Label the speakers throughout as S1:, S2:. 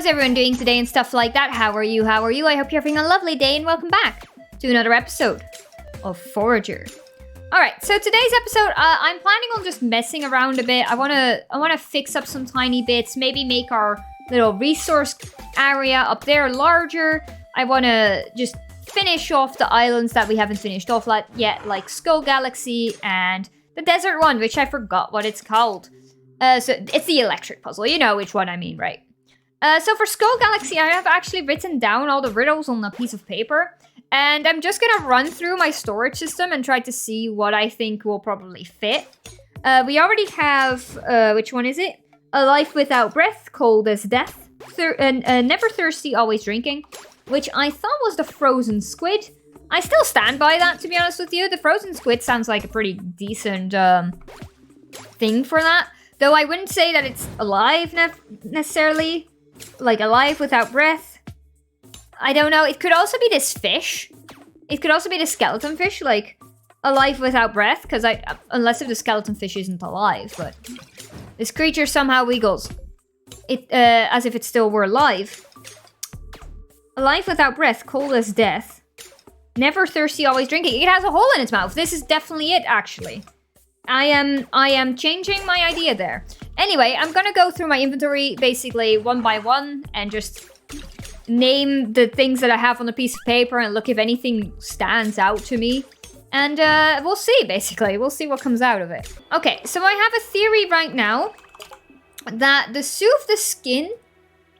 S1: how's everyone doing today and stuff like that? How are you? How are you? I hope you're having a lovely day and welcome back to another episode of Forager. Alright, so today's episode, I'm planning on just messing around a bit. I wanna fix up some tiny bits, maybe make our little resource area up there larger. I wanna just finish off the islands that we haven't finished off yet, like Skull Galaxy and the desert one, which I forgot what it's called. So it's the electric puzzle, you know which one I mean, right? So for Skull Galaxy, I have actually written down all the riddles on a piece of paper. And I'm just gonna run through my storage system and try to see what I think will probably fit. We already have, which one is it? A life without breath, cold as death. Never thirsty, always drinking. Which I thought was the frozen squid. I still stand by that, to be honest with you. The frozen squid sounds like a pretty decent thing for that. Though I wouldn't say that it's alive necessarily. Like alive without breath. I don't know. It could also be this fish. It could also be the skeleton fish, like alive without breath. Because unless if the skeleton fish isn't alive, but this creature somehow wiggles. It as if it still were alive. Alive without breath, cold as death. Never thirsty, always drinking. It has a hole in its mouth. This is definitely it, actually. I am changing my idea there. Anyway, I'm gonna go through my inventory basically one by one and just name the things that I have on a piece of paper and look if anything stands out to me. And we'll see, basically. We'll see what comes out of it. Okay, so I have a theory right now that the soothe the skin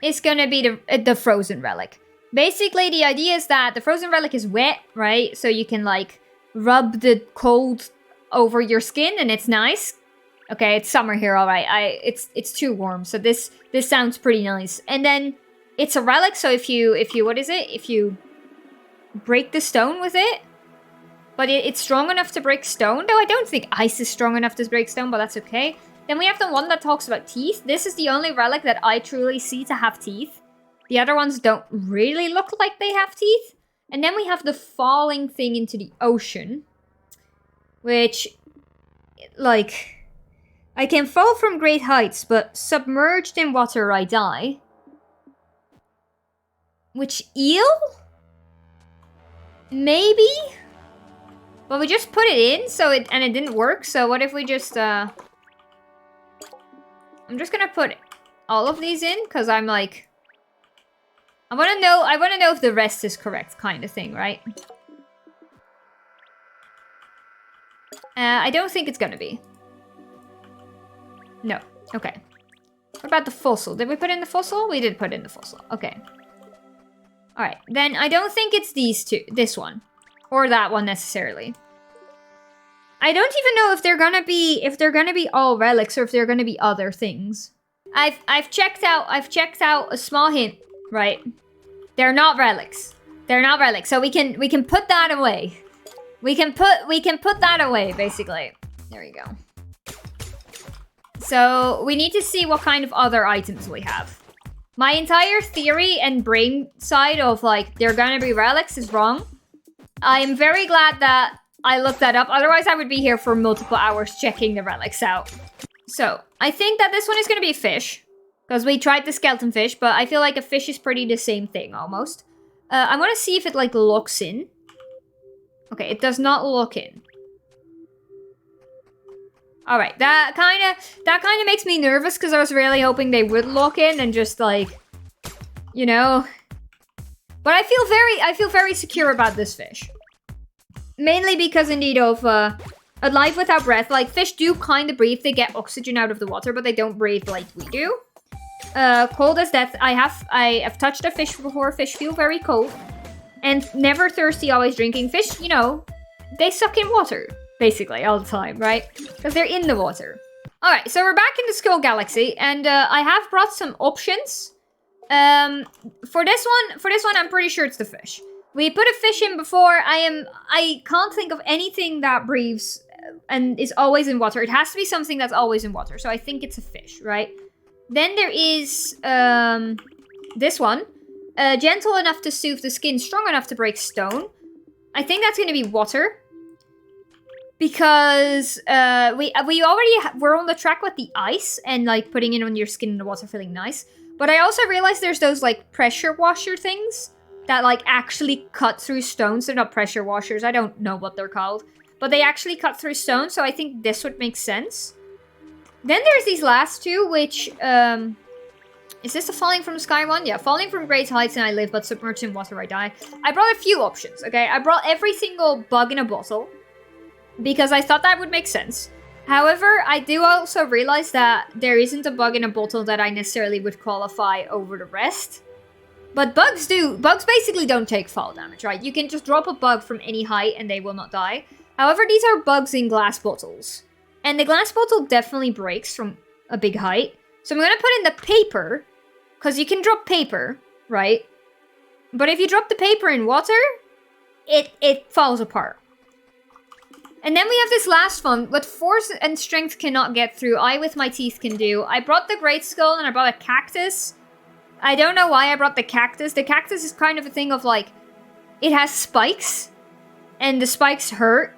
S1: is gonna be the frozen relic. Basically, the idea is that the frozen relic is wet, right? So you can like rub the cold over your skin and it's nice. Okay, it's summer here, all right. It's too warm, so this sounds pretty nice. And then it's a relic, so if you what is it? If you break the stone with it, but it's strong enough to break stone. Though I don't think ice is strong enough to break stone, but that's okay. Then we have the one that talks about teeth. This is the only relic that I truly see to have teeth. The other ones don't really look like they have teeth. And then we have the falling thing into the ocean, which, like, I can fall from great heights, but submerged in water I die. Which, eel? Maybe? But we just put it in, and it didn't work, so what if we just, I'm just gonna put all of these in, because I'm like, I wanna know if the rest is correct, kind of thing, right? I don't think it's gonna be. No. Okay. What about the fossil? Did we put in the fossil? We did put in the fossil. Okay. Alright. Then I don't think it's these two. This one. Or that one necessarily. I don't even know if they're gonna be all relics or if they're gonna be other things. I've checked out a small hint, right? They're not relics. They're not relics. So we can put that away. We can put that away, basically. There you go. So, we need to see what kind of other items we have. My entire theory and brain side of, like, they're gonna be relics is wrong. I am very glad that I looked that up. Otherwise, I would be here for multiple hours checking the relics out. So, I think that this one is gonna be a fish. Because we tried the skeleton fish, but I feel like a fish is pretty the same thing, almost. I want to see if it, like, locks in. Okay, it does not lock in. Alright, that kind of makes me nervous because I was really hoping they would lock in and just like, you know. But I feel very secure about this fish. Mainly because indeed of alive without breath. Like fish do kind of breathe, they get oxygen out of the water, but they don't breathe like we do. Cold as death. I have touched a fish before. Fish feel very cold. And never thirsty, always drinking. Fish, you know, they suck in water. Basically, all the time, right? Because they're in the water. Alright, so we're back in the Skull Galaxy, and I have brought some options. For this one, I'm pretty sure it's the fish. We put a fish in before. I can't think of anything that breathes and is always in water. It has to be something that's always in water, so I think it's a fish, right? Then there is, this one. Gentle enough to soothe the skin, strong enough to break stone. I think that's gonna be water. Because we're on the track with the ice and like putting it on your skin in the water feeling nice. But I also realized there's those, like, pressure washer things that, like, actually cut through stones. They're not pressure washers. I don't know what they're called. But they actually cut through stone, so I think this would make sense. Then there's these last two, which, is this the falling from the sky one? Yeah, falling from great heights and I live, but submerged in water I die. I brought a few options, okay? I brought every single bug in a bottle, because I thought that would make sense. However, I do also realize that there isn't a bug in a bottle that I necessarily would qualify over the rest. But bugs do. Bugs basically don't take fall damage, right? You can just drop a bug from any height and they will not die. However, these are bugs in glass bottles. And the glass bottle definitely breaks from a big height. So I'm going to put in the paper, because you can drop paper, right? But if you drop the paper in water, it falls apart. And then we have this last one, what force and strength cannot get through, I with my teeth can do. I brought the great skull and I brought a cactus. I don't know why I brought the cactus. The cactus is kind of a thing of like, it has spikes, and the spikes hurt.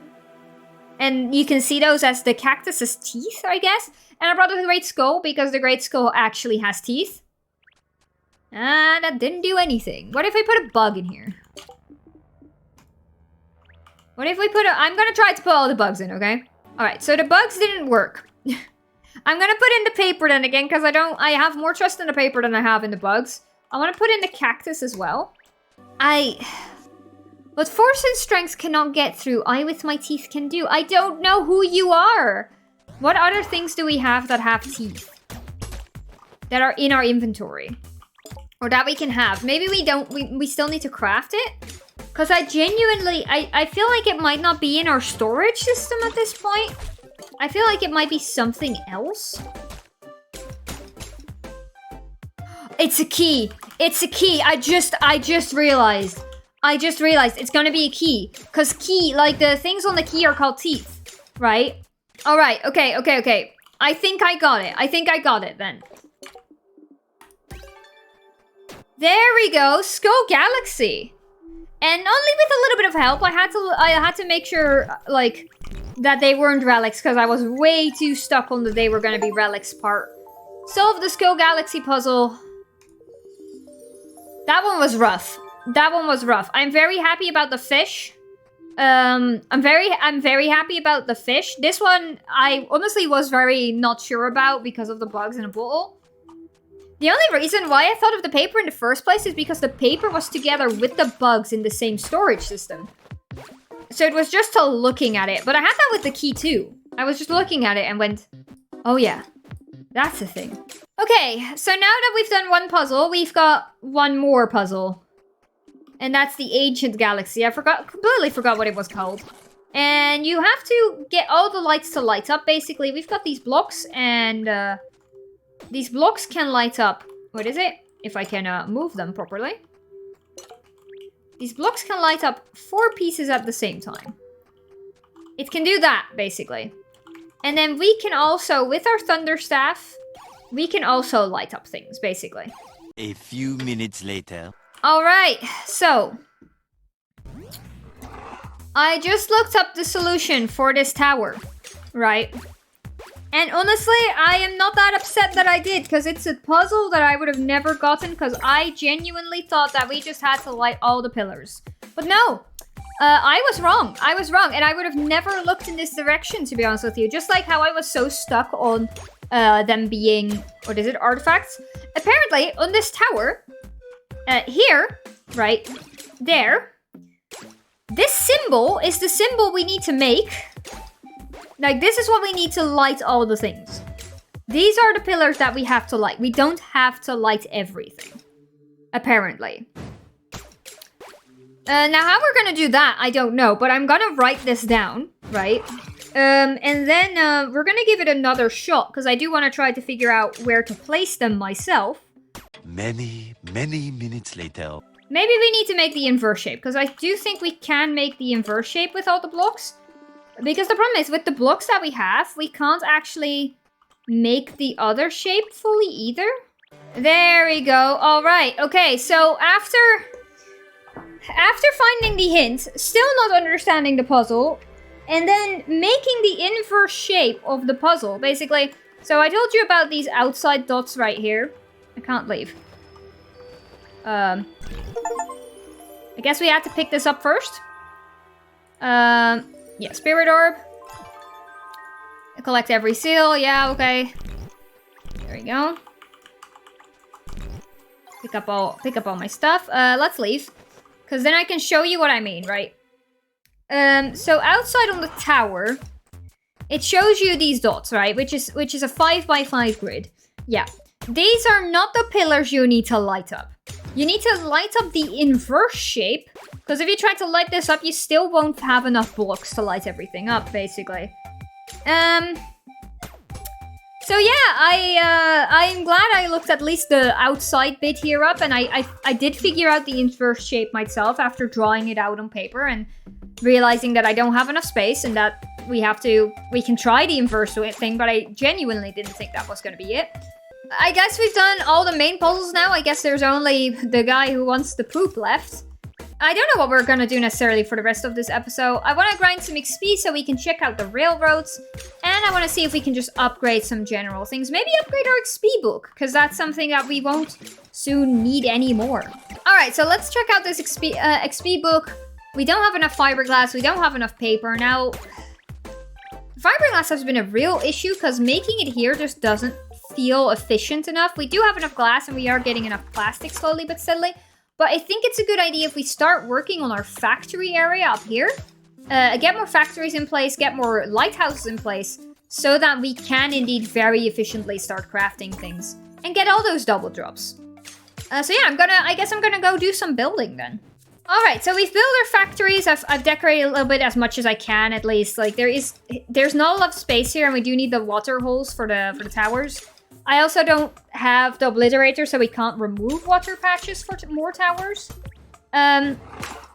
S1: And you can see those as the cactus's teeth, I guess. And I brought the great skull because the great skull actually has teeth. Ah, that didn't do anything. What if I put a bug in here? What if we put I'm gonna try to put all the bugs in, okay? Alright, so the bugs didn't work. I'm gonna put in the paper then again, because I have more trust in the paper than I have in the bugs. I want to put in the cactus as well. But force and strength cannot get through, I with my teeth can do. I don't know who you are. What other things do we have that have teeth? That are in our inventory? Or that we can have? Maybe we don't, we still need to craft it? Because I genuinely, I feel like it might not be in our storage system at this point. I feel like it might be something else. It's a key. It's a key. I just realized. It's gonna be a key. Because key, like the things on the key are called teeth. Right? Alright, okay. I think I got it then. There we go. Skull Galaxy. And only with a little bit of help. I had to make sure, like, that they weren't relics, because I was way too stuck on the they were gonna be relics part. Solve the Skull Galaxy puzzle. That one was rough. I'm very happy about the fish. I'm very happy about the fish. This one, I honestly was very not sure about because of the bugs in the bottle. The only reason why I thought of the paper in the first place is because the paper was together with the bugs in the same storage system. So it was just looking at it. But I had that with the key too. I was just looking at it and went, oh yeah, that's the thing. Okay, so now that we've done one puzzle, we've got one more puzzle. And that's the Ancient Galaxy. I completely forgot what it was called. And you have to get all the lights to light up, basically. We've got these blocks, and these blocks can light up. What is it? If I can move them properly. These blocks can light up 4 pieces at the same time. It can do that, basically. And then we can also, with our Thunder Staff, we can also light up things, basically.
S2: A few minutes later.
S1: Alright, so I just looked up the solution for this tower, right? And honestly, I am not that upset that I did, because it's a puzzle that I would have never gotten, because I genuinely thought that we just had to light all the pillars. But no, I was wrong, and I would have never looked in this direction, to be honest with you. Just like how I was so stuck on them being, what is it, artifacts? Apparently, on this tower, here, right, there, this symbol is the symbol we need to make. Like, this is what we need to light all the things. These are the pillars that we have to light. We don't have to light everything, apparently. Now, how we're gonna do that, I don't know, but I'm gonna write this down, right? And then we're gonna give it another shot, because I do want to try to figure out where to place them myself.
S2: Many minutes later.
S1: Maybe we need to make the inverse shape, because I do think we can make the inverse shape with all the blocks. Because the problem is, with the blocks that we have, we can't actually make the other shape fully either. There we go. Alright, okay, so after finding the hint, still not understanding the puzzle, and then making the inverse shape of the puzzle, basically. So I told you about these outside dots right here. I can't leave. I guess we had to pick this up first. Yeah, spirit orb. Collect every seal. Yeah, okay. There we go. Pick up all my stuff. Let's leave. Because then I can show you what I mean, right? So outside on the tower, it shows you these dots, right? Which is a 5x5 grid. Yeah. These are not the pillars you need to light up. You need to light up the inverse shape. Because if you try to light this up, you still won't have enough blocks to light everything up, basically. So yeah, I'm glad I looked at least the outside bit here up, and I did figure out the inverse shape myself after drawing it out on paper and realizing that I don't have enough space and that we can try the inverse thing, but I genuinely didn't think that was going to be it. I guess we've done all the main puzzles now. I guess there's only the guy who wants the poop left. I don't know what we're gonna do necessarily for the rest of this episode. I want to grind some XP so we can check out the railroads. And I want to see if we can just upgrade some general things. Maybe upgrade our XP book, because that's something that we won't soon need anymore. Alright, so let's check out this XP book. We don't have enough fiberglass, we don't have enough paper. Now, fiberglass has been a real issue, because making it here just doesn't feel efficient enough. We do have enough glass, and we are getting enough plastic slowly but steadily. But I think it's a good idea if we start working on our factory area up here. Get more factories in place, get more lighthouses in place, so that we can indeed very efficiently start crafting things. And get all those double drops. So yeah, I guess I'm gonna go do some building then. Alright, so we've built our factories. I've decorated a little bit as much as I can, at least. Like, there's not a lot of space here, and we do need the water holes for the towers. I also don't have the obliterator, so we can't remove water patches for more towers. I've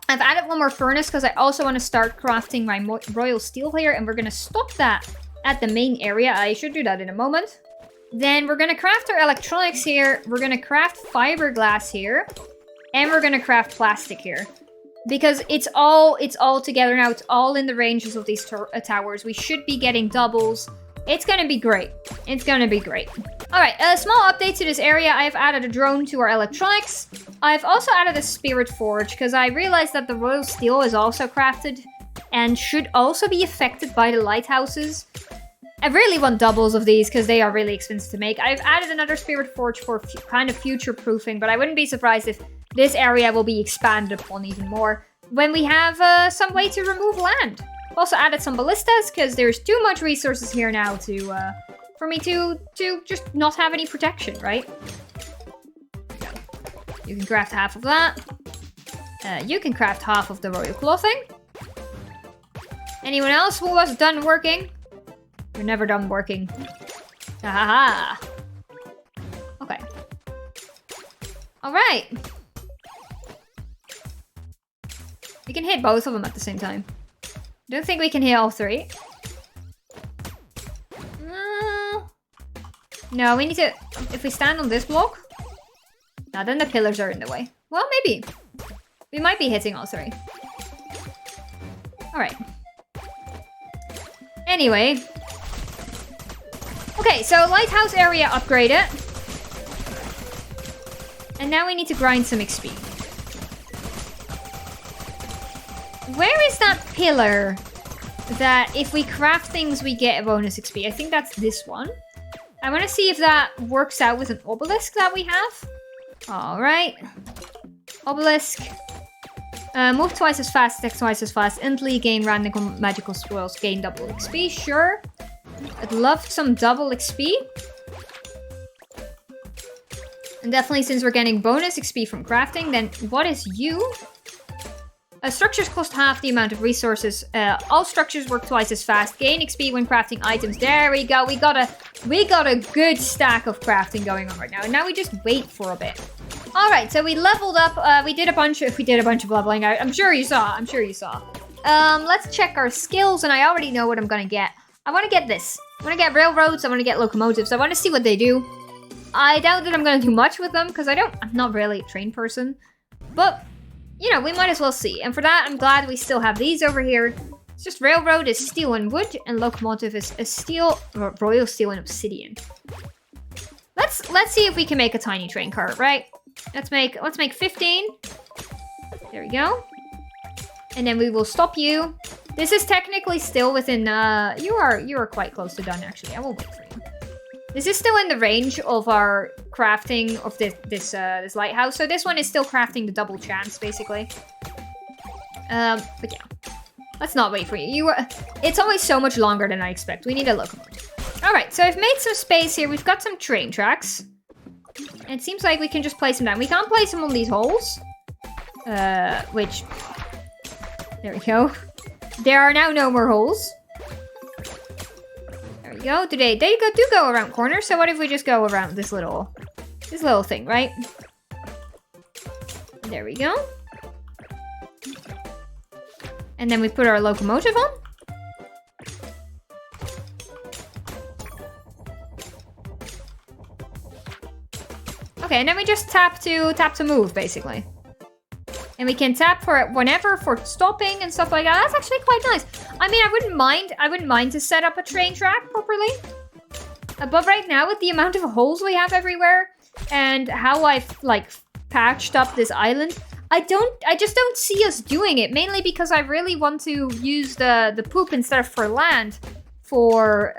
S1: added one more furnace because I also want to start crafting my royal steel here, and we're going to stop that at the main area. I should do that in a moment. Then we're going to craft our electronics here. We're going to craft fiberglass here, and we're going to craft plastic here. Because it's all together now. It's all in the ranges of these towers. We should be getting doubles. It's gonna be great. It's gonna be great. Alright, a small update to this area. I've added a drone to our electronics. I've also added a spirit forge because I realized that the royal steel is also crafted and should also be affected by the lighthouses. I really want doubles of these because they are really expensive to make. I've added another spirit forge for kind of future proofing, but I wouldn't be surprised if this area will be expanded upon even more when we have some way to remove land. Also added some ballistas because there's too much resources here now for me to just not have any protection, right? You can craft half of that. You can craft half of the royal clothing. Anyone else who was done working? You're never done working. Ahaha. Okay. Alright. We can hit both of them at the same time. Don't think we can hit all three. No, we need to... If we stand on this block... No, then the pillars are in the way. Well, maybe. We might be hitting all three. Alright. Anyway. Okay, so lighthouse area upgraded. And now we need to grind some XP. Where is that pillar that if we craft things we get a bonus XP? I think that's this one. I want to see if that works out with an obelisk that we have. Alright. Obelisk. Move twice as fast, attack twice as fast, instantly gain random magical swirls, gain double XP. Sure. I'd love some double XP. And definitely since we're getting bonus XP from crafting, then what is you? Structures cost half the amount of resources. All structures work twice as fast. Gain XP when crafting items. There we go. We got a good stack of crafting going on right now. And now we just wait for a bit. All right, so we leveled up. We did a bunch of leveling out. I'm sure you saw. Let's check our skills, and I already know what I'm gonna get. I want to get this. I want to get railroads. I want to get locomotives. I want to see what they do. I doubt that I'm gonna do much with them because I'm not really a trained person, but. You know, we might as well see. And for that, I'm glad we still have these over here. It's just railroad is steel and wood, and locomotive is steel, or royal steel and obsidian. Let's see if we can make a tiny train cart, right? Let's make 15. There we go. And then we will stop you. This is technically still within you are quite close to done actually. I will wait for you. This is still in the range of our crafting of this lighthouse. So this one is still crafting the double chance basically. But yeah. Let's not wait for you. It's always so much longer than I expect. We need a locomotive. Alright, so I've made some space here. We've got some train tracks. And it seems like we can just place them down. We can't place them on these holes. Which... There we go. There are now no more holes. There we go. They do go around corners. So what if we just go around this little thing, right? There we go. And then we put our locomotive on. Okay, and then we just tap to move, basically. And we can tap for it whenever for stopping and stuff like that. That's actually quite nice. I mean, I wouldn't mind to set up a train track properly. But right now, with the amount of holes we have everywhere and how I've like patched up this island, I just don't see us doing it. Mainly because I really want to use the poop instead of for land for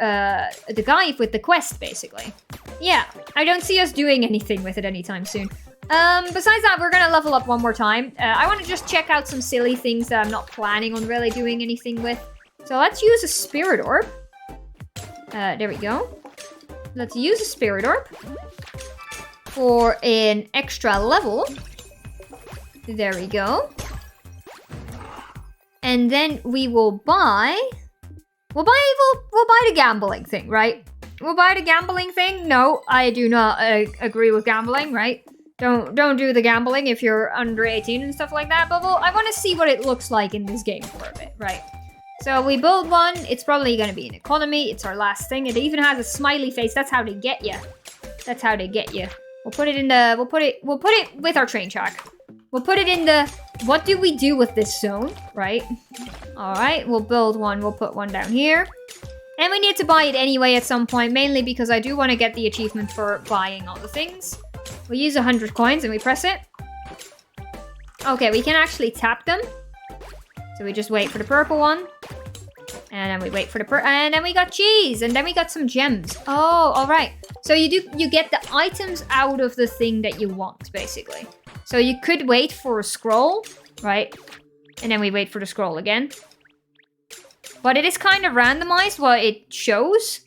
S1: the guy with the quest, basically. Yeah, I don't see us doing anything with it anytime soon. Besides that, we're gonna level up one more time. I want to just check out some silly things that I'm not planning on really doing anything with. So let's use a spirit orb. There we go. Let's use a spirit orb for an extra level. There we go. And then we will buy... We'll buy the gambling thing, right? We'll buy the gambling thing. No, I do not agree with gambling, right? Don't do the gambling if you're under 18 and stuff like that. But I want to see what it looks like in this game for a bit, right? So we build one. It's probably going to be an economy. It's our last thing. It even has a smiley face. That's how they get you. That's how they get you. We'll put it in the... We'll put it with our train track. We'll put it in the... What do we do with this zone, right? All right, we'll build one. We'll put one down here. And we need to buy it anyway at some point, mainly because I do want to get the achievement for buying all the things. We use 100 coins and we press it. Okay, we can actually tap them. So we just wait for the purple one. And then we wait for the and then we got cheese. And then we got some gems. Oh, all right. So you get the items out of the thing that you want, basically. So you could wait for a scroll, right? And then we wait for the scroll again. But it is kind of randomized what it shows.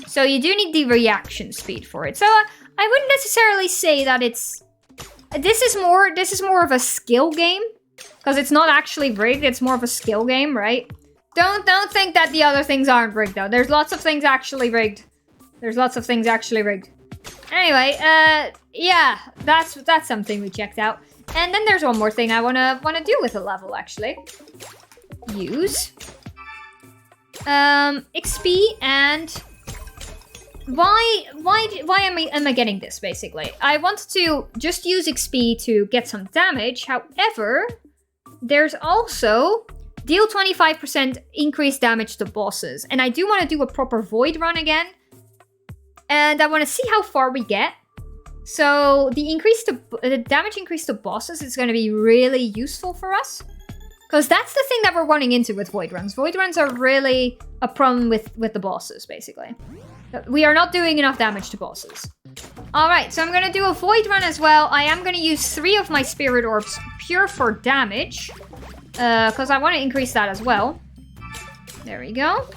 S1: So you do need the reaction speed for it. So I wouldn't necessarily say that it's... This is more of a skill game. Because it's not actually rigged, it's more of a skill game, right? Don't think that the other things aren't rigged, though. There's lots of things actually rigged. Anyway, yeah, that's something we checked out. And then there's one more thing I wanna do with a level, actually. Use XP and why am I getting this, basically? I want to just use XP to get some damage. However, there's also deal 25% increased damage to bosses. And I do want to do a proper void run again. And I want to see how far we get. So the damage increase to bosses is going to be really useful for us. Because that's the thing that we're running into with void runs. Void runs are really a problem with the bosses, basically. We are not doing enough damage to bosses. Alright, so I'm going to do a void run as well. I am going to use 3 of my spirit orbs pure for damage. Because I want to increase that as well. There we go.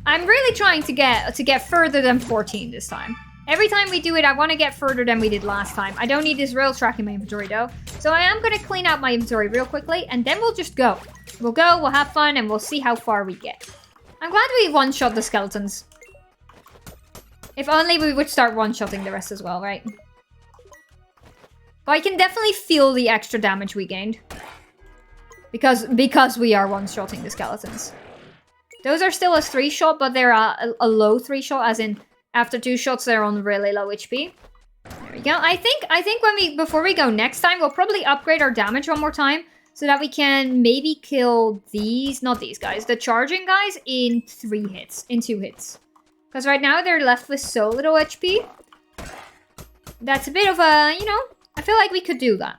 S1: I'm really trying to get further than 14 this time. Every time we do it, I want to get further than we did last time. I don't need this rail track in my inventory, though. So I am going to clean out my inventory real quickly, and then we'll just go. We'll go, we'll have fun, and we'll see how far we get. I'm glad we one-shot the skeletons. If only we would start one-shotting the rest as well, right? But I can definitely feel the extra damage we gained. Because we are one-shotting the skeletons. Those are still a 3-shot, but they're a low 3-shot, as in after 2 shots they're on really low HP. There we go. I think before we go next time, we'll probably upgrade our damage one more time so that we can maybe kill not these guys, the charging guys in 2 hits. Because right now they're left with so little HP. That's a bit of a, you know, I feel like we could do that.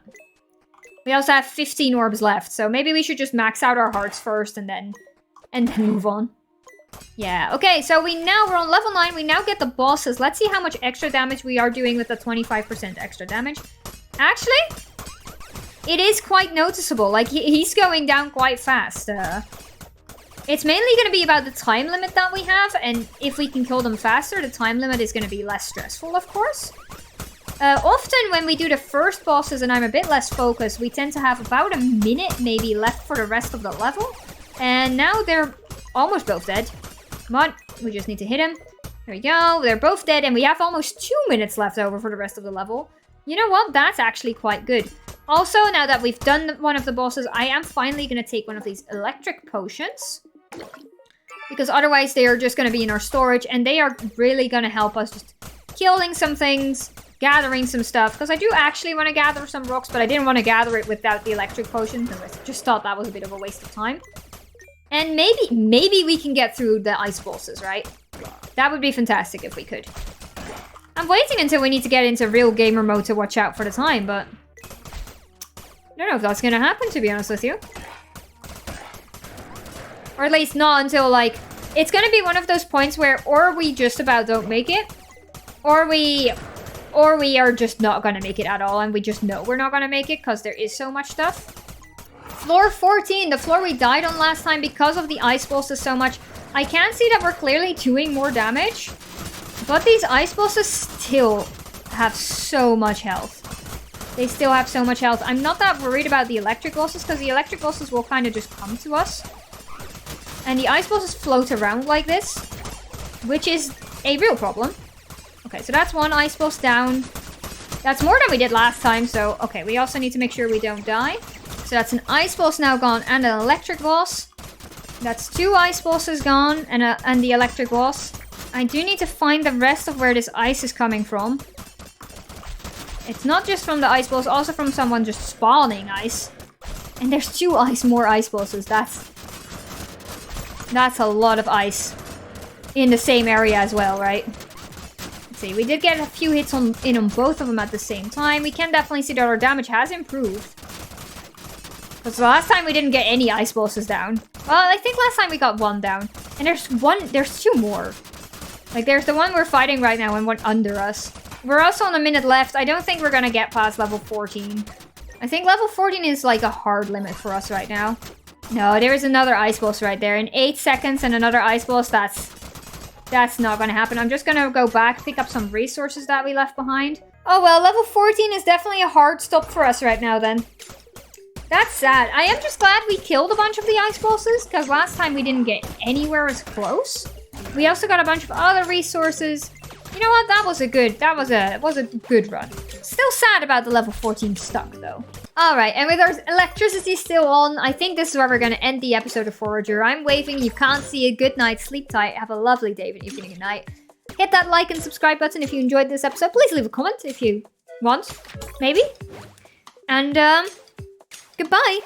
S1: We also have 15 orbs left, so maybe we should just max out our hearts first and then move on. Yeah, okay, so we're on level 9. We now get the bosses. Let's see how much extra damage we are doing with the 25% extra damage. Actually, it is quite noticeable. Like, he's going down quite fast. It's mainly going to be about the time limit that we have, and if we can kill them faster, the time limit is going to be less stressful, of course. Often when we do the first bosses and I'm a bit less focused, we tend to have about a minute maybe left for the rest of the level. And now they're almost both dead. Come on, we just need to hit him. There we go, they're both dead and we have almost 2 minutes left over for the rest of the level. You know what, that's actually quite good. Also, now that we've done one of the bosses, I am finally going to take one of these electric potions. Because otherwise they are just going to be in our storage and they are really going to help us just killing some things, gathering some stuff. Because I do actually want to gather some rocks, but I didn't want to gather it without the electric potion. Because I just thought that was a bit of a waste of time. And maybe we can get through the ice bosses, right? That would be fantastic if we could. I'm waiting until we need to get into real gamer mode to watch out for the time, but I don't know if that's going to happen, to be honest with you. Or at least not until, like, it's going to be one of those points where or we just about don't make it, or we are just not going to make it at all, and we just know we're not going to make it because there is so much stuff. Floor 14, the floor we died on last time because of the ice bosses so much. I can see that we're clearly doing more damage, but these ice bosses still have so much health. They still have so much health. I'm not that worried about the electric bosses because the electric bosses will kind of just come to us. And the ice bosses float around like this, which is a real problem. Okay, so that's one ice boss down. That's more than we did last time, so okay, we also need to make sure we don't die. So that's an ice boss now gone and an electric boss. That's 2 ice bosses gone and the electric boss. I do need to find the rest of where this ice is coming from. It's not just from the ice boss, also from someone just spawning ice. And there's 2 more ice bosses. That's a lot of ice in the same area as well, right? Let's see, we did get a few hits in on both of them at the same time. We can definitely see that our damage has improved. Because the last time we didn't get any ice bosses down. Well, I think last time we got 1 down. And there's 2 more. Like, there's the one we're fighting right now and one under us. We're also on a minute left. I don't think we're gonna get past level 14. I think level 14 is like a hard limit for us right now. No, there is another ice boss right there. In 8 seconds and another ice boss, that's not gonna happen. I'm just gonna go back, pick up some resources that we left behind. Oh well, level 14 is definitely a hard stop for us right now then. That's sad. I am just glad we killed a bunch of the ice bosses, because last time we didn't get anywhere as close. We also got a bunch of other resources. You know what? That was a good run. Still sad about the level 14 stuck though. Alright, and with our electricity still on, I think this is where we're going to end the episode of Forager. I'm waving, you can't see it. Good night, sleep tight, have a lovely day, evening, and night. Hit that like and subscribe button if you enjoyed this episode. Please leave a comment if you want, maybe. And, goodbye.